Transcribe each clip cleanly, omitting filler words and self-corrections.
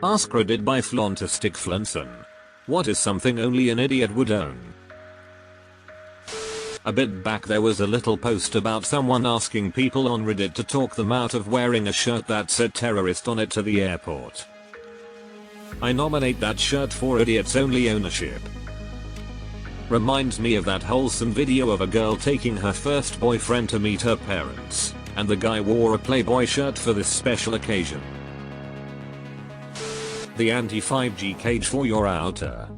AskReddit by Flantastic Flinson. What is something only an idiot would own? A bit back there was a little post about someone asking people on Reddit to talk them out of wearing a shirt that said terrorist on it to the airport. I nominate that shirt for idiots only ownership. Reminds me of that wholesome video of a girl taking her first boyfriend to meet her parents, and the guy wore a Playboy shirt for this special occasion. The anti-5G cage for your router.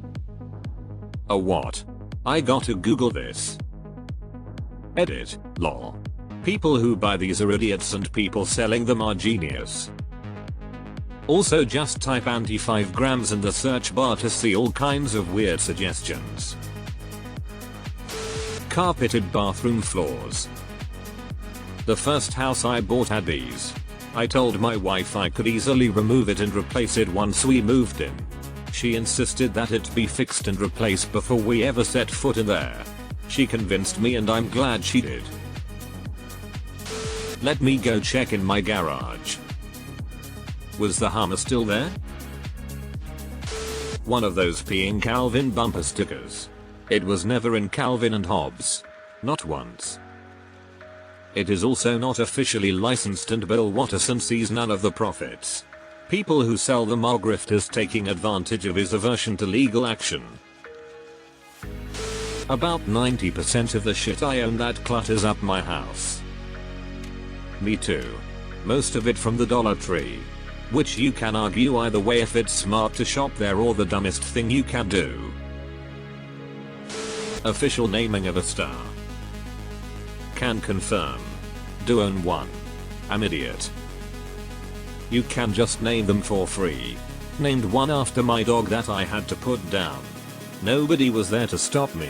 A what? I gotta Google this. Edit, lol. People who buy these are idiots and people selling them are genius. Also just type anti-5 grams in the search bar to see all kinds of weird suggestions. Carpeted bathroom floors. The first house I bought had these. I told my wife I could easily remove it and replace it once we moved in. She insisted that it be fixed and replaced before we ever set foot in there. She convinced me and I'm glad she did. Let me go check in my garage. Was the Hummer still there? One of those peeing Calvin bumper stickers. It was never in Calvin and Hobbes. Not once. It is also not officially licensed and Bill Watterson sees none of the profits. People who sell them are grifters taking advantage of his aversion to legal action. About 90% of the shit I own that clutters up my house. Me too. Most of it from the Dollar Tree. Which you can argue either way if it's smart to shop there or the dumbest thing you can do. Official naming of a star. Can confirm. Do own one. I'm idiot. You can just name them for free. Named one after my dog that I had to put down. Nobody was there to stop me.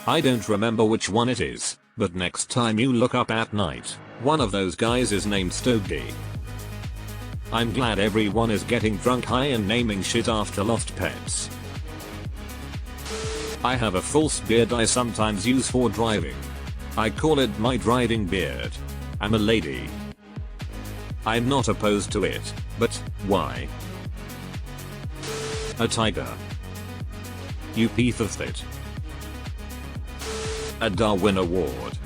I don't remember which one it is, but next time you look up at night, one of those guys is named Stogie. I'm glad everyone is getting drunk high and naming shit after lost pets. I have a false beard I sometimes use for driving. I call it my driving beard. I'm a lady. I'm not opposed to it, but why? A tiger. You piece of it. A Darwin Award.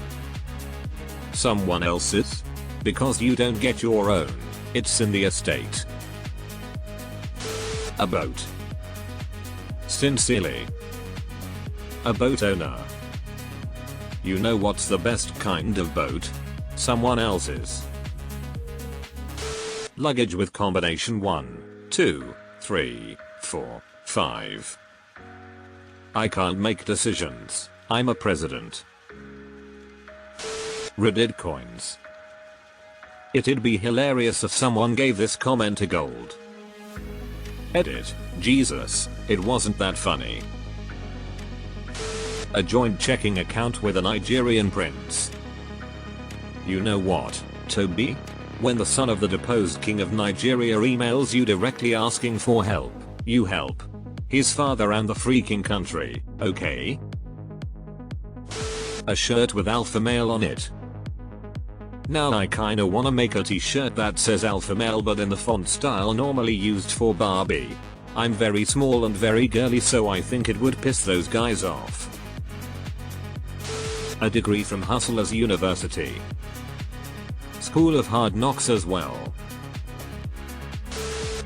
Someone else's? Because you don't get your own, it's in the estate. A boat. Sincerely. A boat owner. You know what's the best kind of boat? Someone else's. Luggage with combination 1, 2, 3, 4, 5. I can't make decisions. I'm a president. Reddit coins. It'd be hilarious if someone gave this comment a gold. Edit. Jesus, it wasn't that funny. A joint checking account with a Nigerian prince. You know what, Toby? When the son of the deposed king of Nigeria emails you directly asking for help, you help his father and the freaking country, okay? A shirt with alpha male on it. Now I kinda wanna make a t-shirt that says alpha male but in the font style normally used for Barbie. I'm very small and very girly so I think it would piss those guys off. A degree from Hustlers University. School of Hard Knocks as well.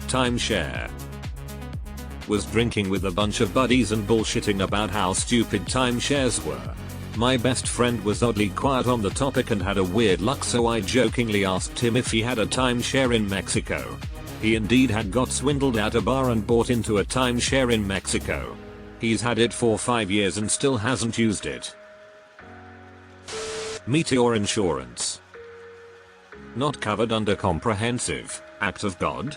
Timeshare. Was drinking with a bunch of buddies and bullshitting about how stupid timeshares were. My best friend was oddly quiet on the topic and had a weird luck so I jokingly asked him if he had a timeshare in Mexico. He indeed had got swindled at a bar and bought into a timeshare in Mexico. He's had it for 5 years and still hasn't used it. Meteor insurance. Not covered under comprehensive act of God.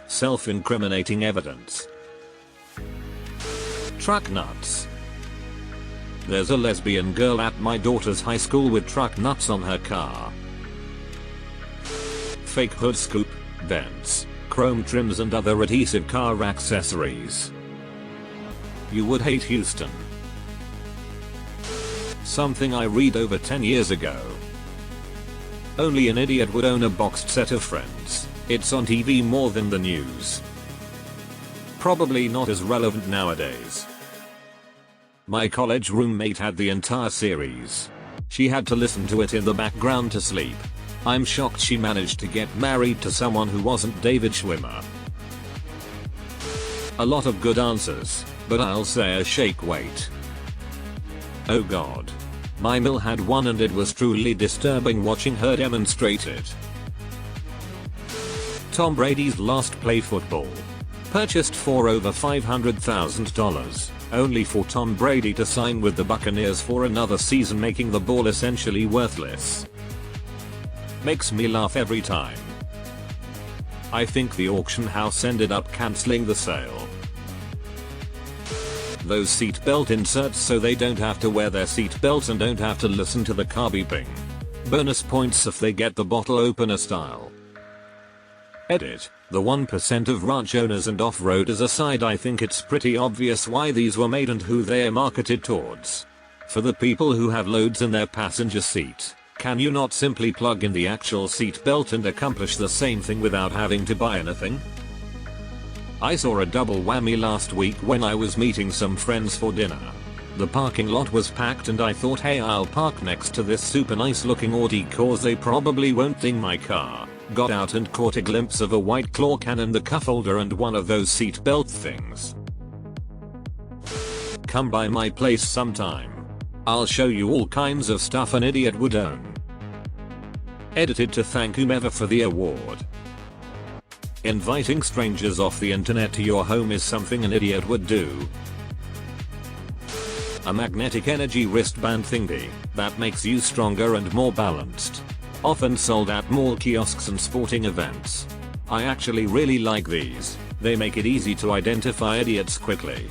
Self-incriminating evidence. Truck nuts. There's a lesbian girl at my daughter's high school with truck nuts on her car. Fake hood scoop, vents, chrome trims and other adhesive car accessories. You would hate Houston. Something I read over 10 years ago. Only an idiot would own a boxed set of Friends. It's on TV more than the news. Probably not as relevant nowadays. My college roommate had the entire series. She had to listen to it in the background to sleep. I'm shocked she managed to get married to someone who wasn't David Schwimmer. A lot of good answers, but I'll say a shake weight. Oh god. My mill had one and it was truly disturbing watching her demonstrate it. Tom Brady's last play football. Purchased for over $500,000, only for Tom Brady to sign with the Buccaneers for another season, making the ball essentially worthless. Makes me laugh every time. I think the auction house ended up cancelling the sale. Those seatbelt inserts so they don't have to wear their seatbelts and don't have to listen to the car beeping. Bonus points if they get the bottle opener style. Edit. The 1% of ranch owners and off-roaders aside, I think it's pretty obvious why these were made and who they are marketed towards. For the people who have loads in their passenger seat, can you not simply plug in the actual seat belt and accomplish the same thing without having to buy anything? I saw a double whammy last week when I was meeting some friends for dinner. The parking lot was packed and I thought, hey, I'll park next to this super nice looking Audi cause they probably won't ding my car. Got out and caught a glimpse of a white claw cannon, the cup holder and one of those seat belt things. Come by my place sometime. I'll show you all kinds of stuff an idiot would own. Edited to thank whomever for the award. Inviting strangers off the internet to your home is something an idiot would do. A magnetic energy wristband thingy that makes you stronger and more balanced. Often sold at mall kiosks and sporting events. I actually really like these. They make it easy to identify idiots quickly.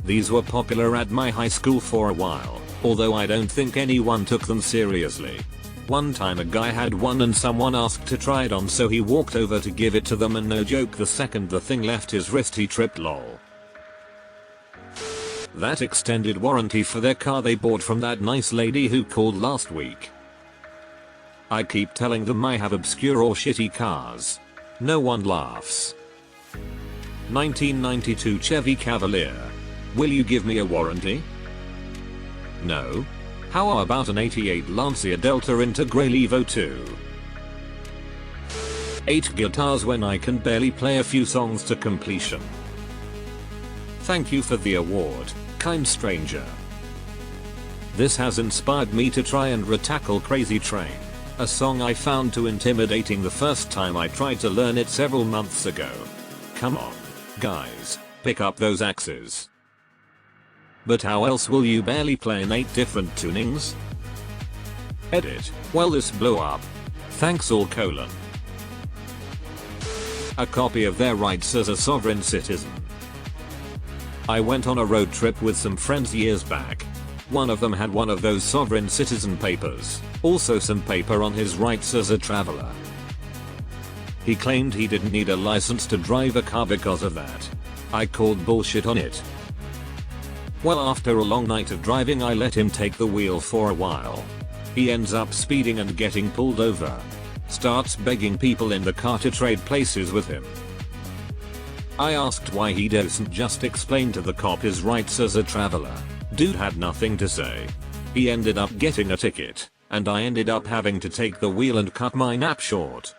These were popular at my high school for a while, although I don't think anyone took them seriously. One time a guy had one and someone asked to try it on, so he walked over to give it to them and no joke, the second the thing left his wrist he tripped, lol. That extended warranty for their car they bought from that nice lady who called last week. I keep telling them I have obscure or shitty cars. No one laughs. 1992 Chevy Cavalier. Will you give me a warranty? No. How about an 88 Lancia Delta Integrale Evo 2? 8 guitars when I can barely play a few songs to completion. Thank you for the award, kind stranger. This has inspired me to try and retackle Crazy Train, a song I found too intimidating the first time I tried to learn it several months ago. Come on, guys, pick up those axes. But how else will you barely play in 8 different tunings? Edit. Well, this blew up. Thanks all : a copy of their rights as a sovereign citizen. I went on a road trip with some friends years back. One of them had one of those sovereign citizen papers, also some paper on his rights as a traveler. He claimed he didn't need a license to drive a car because of that. I called bullshit on it. Well, after a long night of driving I let him take the wheel for a while. He ends up speeding and getting pulled over. Starts begging people in the car to trade places with him. I asked why he doesn't just explain to the cop his rights as a traveler. Dude had nothing to say. He ended up getting a ticket, and I ended up having to take the wheel and cut my nap short.